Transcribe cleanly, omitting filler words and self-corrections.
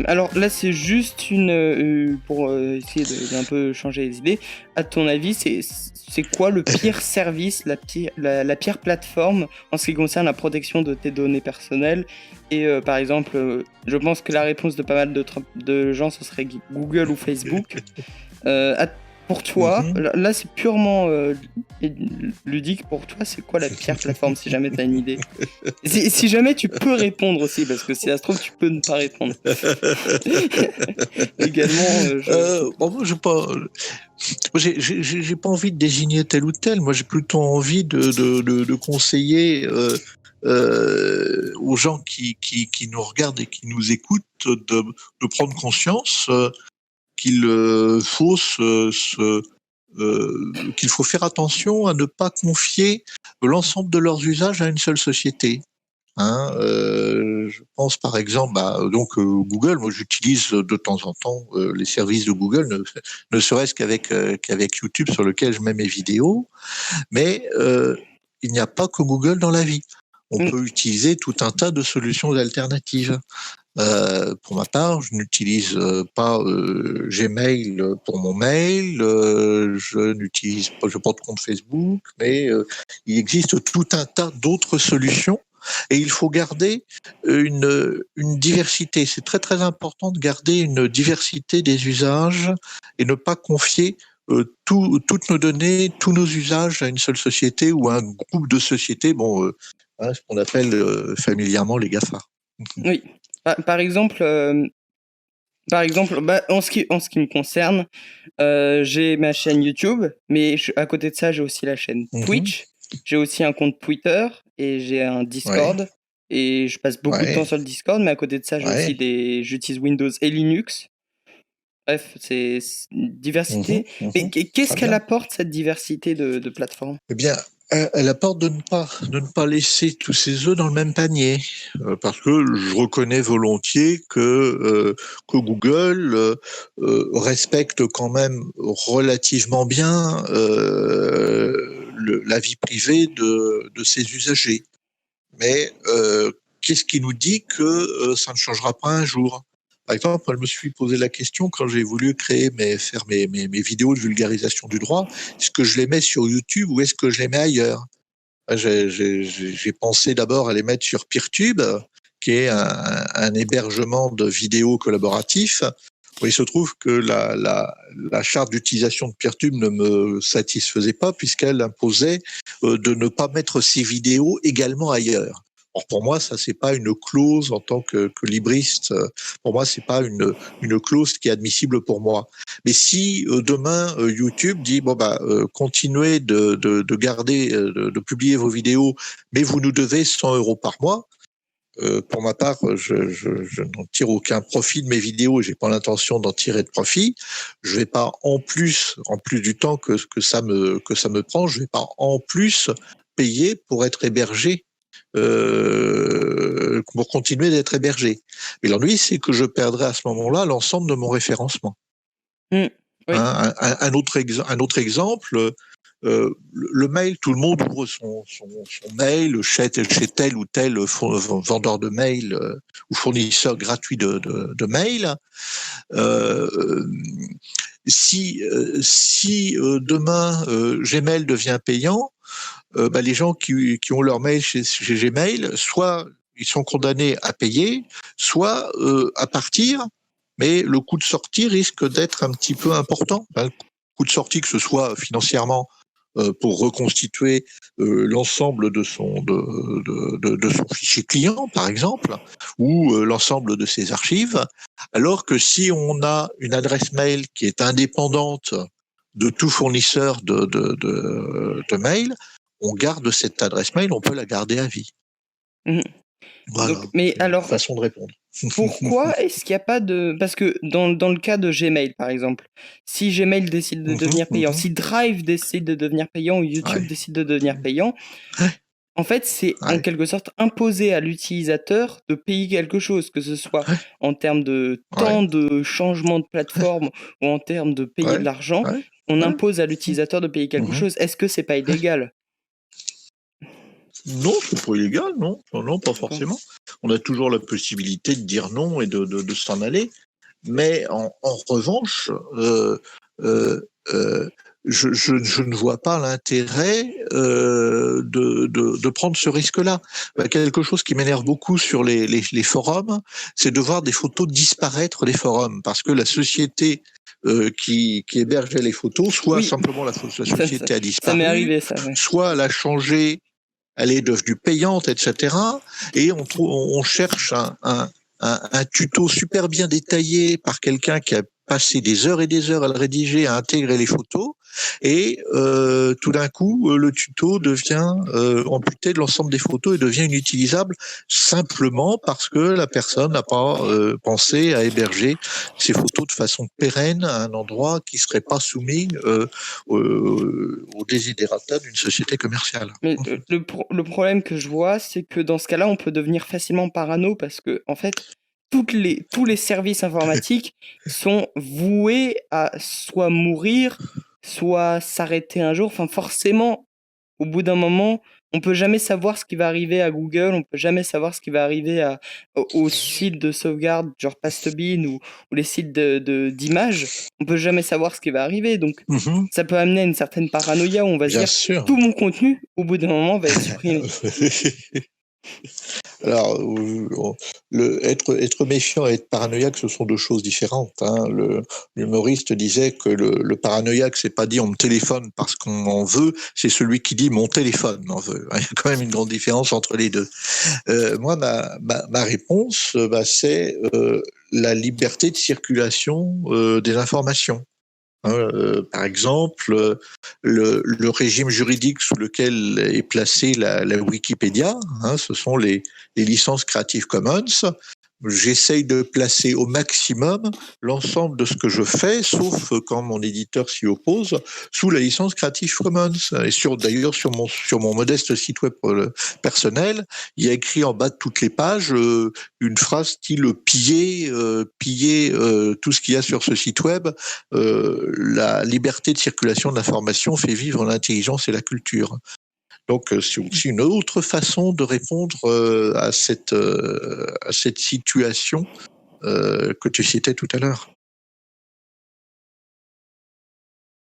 Alors là, c'est juste pour essayer d'un peu changer les idées. À ton avis, c'est quoi le pire service, la pire plateforme en ce qui concerne la protection de tes données personnelles? Et par exemple, je pense que la réponse de pas mal de gens, ce serait Google ou Facebook. Euh, à- pour toi, Mhm. là c'est purement ludique. Pour toi, c'est quoi la pire plateforme si jamais tu as une idée? Si jamais tu peux répondre aussi, parce que si ça se trouve, tu peux ne pas répondre. Également, Bon, moi, j'ai pas envie de désigner tel ou tel. Moi, j'ai plutôt envie de conseiller aux gens qui nous regardent et qui nous écoutent de prendre conscience qu'il faut qu'il faut faire attention à ne pas confier l'ensemble de leurs usages à une seule société. Hein, je pense par exemple Google. Moi, j'utilise de temps en temps les services de Google, ne serait-ce qu'avec YouTube sur lequel je mets mes vidéos. Mais il n'y a pas que Google dans la vie. On peut utiliser tout un tas de solutions alternatives. Pour ma part, je n'utilise pas Gmail pour mon mail, je n'ai pas de compte Facebook, mais il existe tout un tas d'autres solutions et il faut garder une diversité. C'est très très important de garder une diversité des usages et ne pas confier toutes nos données, tous nos usages à une seule société ou à un groupe de sociétés, ce qu'on appelle familièrement les GAFA. oui. Par exemple, en ce qui me concerne, j'ai ma chaîne YouTube, mais à côté de ça, j'ai aussi la chaîne Mhm. Twitch. J'ai aussi un compte Twitter et j'ai un Ouais, Discord. Et je passe beaucoup de temps ouais, sur le Discord, mais à côté de ça, ouais. j'utilise Windows et Linux. Bref, c'est une diversité. Mais qu'est-ce Très qu'elle bien. apporte, cette diversité de plateformes? Eh bien, elle apporte de ne pas laisser tous ses œufs dans le même panier. Parce que je reconnais volontiers que Google respecte quand même relativement bien la vie privée de ses usagers. Mais qu'est-ce qui nous dit que ça ne changera pas un jour? Par exemple, je me suis posé la question quand j'ai voulu faire mes vidéos de vulgarisation du droit, est-ce que je les mets sur YouTube ou est-ce que je les mets ailleurs? J'ai pensé d'abord à les mettre sur Peertube, qui est un hébergement de vidéos collaboratifs. Bon, il se trouve que la charte d'utilisation de Peertube ne me satisfaisait pas puisqu'elle imposait de ne pas mettre ces vidéos également ailleurs. Or, pour moi, ça, c'est pas une clause en tant que libriste. Pour moi, c'est pas une clause qui est admissible pour moi. Mais si demain YouTube dit continuez de garder, de publier vos vidéos, mais vous nous devez 100 € par mois. Pour ma part, je n'en tire aucun profit de mes vidéos. J'ai pas l'intention d'en tirer de profit. Je vais pas en plus du temps que ça me prend, je vais pas en plus payer pour être hébergé, pour continuer d'être hébergé. Mais l'ennui, c'est que je perdrai à ce moment-là l'ensemble de mon référencement. Mm. Oui. Hein, un autre exemple, le mail, tout le monde ouvre son mail chez tel ou tel vendeur de mail ou fournisseur gratuit de mail. Euh, si demain Gmail devient payant, les gens qui ont leur mail chez Gmail, soit ils sont condamnés à payer, soit à partir, mais le coût de sortie risque d'être un petit peu important. Le coût de sortie, que ce soit financièrement pour reconstituer l'ensemble de son fichier client, par exemple, ou l'ensemble de ses archives, alors que si on a une adresse mail qui est indépendante de tout fournisseur de mail, on garde cette adresse mail, on peut la garder à vie. Mhm. Voilà, Donc, mais c'est une alors, façon de répondre. pourquoi est-ce qu'il n'y a pas de... Parce que dans le cas de Gmail, par exemple, si Gmail décide de devenir payant, si Drive décide de devenir payant ou YouTube Ouais, décide de devenir payant, en fait, c'est en ouais, quelque sorte imposer à l'utilisateur de payer quelque chose, que ce soit ouais, en termes de ouais, temps de changement de plateforme ou en termes de payer de ouais, l'argent, ouais, on ouais. impose à l'utilisateur de payer quelque chose. Est-ce que c'est pas illégal? Non, c'est pas illégal, non. Non, non, pas D'accord. forcément. On a toujours la possibilité de dire non et de s'en aller. Mais en revanche, euh, euh, je ne vois pas l'intérêt de prendre ce risque-là. Quelque chose qui m'énerve beaucoup sur les forums, c'est de voir des photos disparaître des forums, parce que la société qui hébergeait les photos, soit Oui, simplement la ça, ça, société a ça m'est disparu, arrivé, ça, ouais. soit elle a changé, elle est devenue payante, etc. Et on cherche un tuto super bien détaillé par quelqu'un qui a passé des heures et des heures à le rédiger, à intégrer les photos, et tout d'un coup, le tuto devient amputé de l'ensemble des photos et devient inutilisable simplement parce que la personne n'a pas pensé à héberger ces photos de façon pérenne à un endroit qui serait pas soumis aux desiderata d'une société commerciale. Mais le problème que je vois, c'est que dans ce cas-là, on peut devenir facilement parano parce que, en fait, tous les services informatiques sont voués à soit mourir, soit s'arrêter un jour. Enfin, forcément, au bout d'un moment, on peut jamais savoir ce qui va arriver à Google, on peut jamais savoir ce qui va arriver aux sites de sauvegarde, genre Pastebin ou les sites d'images. On peut jamais savoir ce qui va arriver. Donc, Mhm. ça peut amener à une certaine paranoïa où on va se Bien dire sûr. tout mon contenu, au bout d'un moment, va être supprimé. Alors, être méfiant et être paranoïaque, ce sont deux choses différentes. Hein. L'humoriste disait que le paranoïaque, c'est pas dit on me téléphone parce qu'on en veut, c'est celui qui dit mon téléphone m'en veut. Il y a quand même une grande différence entre les deux. Moi, ma réponse, c'est la liberté de circulation des informations. Par exemple, le régime juridique sous lequel est placée la Wikipédia, hein, ce sont les licences Creative Commons. J'essaye de placer au maximum l'ensemble de ce que je fais, sauf quand mon éditeur s'y oppose, sous la licence Creative Commons. Et d'ailleurs, sur mon modeste site web personnel, il y a écrit en bas de toutes les pages une phrase style piller tout ce qu'il y a sur ce site web. La liberté de circulation de l'information fait vivre l'intelligence et la culture. Donc, c'est aussi une autre façon de répondre à cette situation que tu citais tout à l'heure.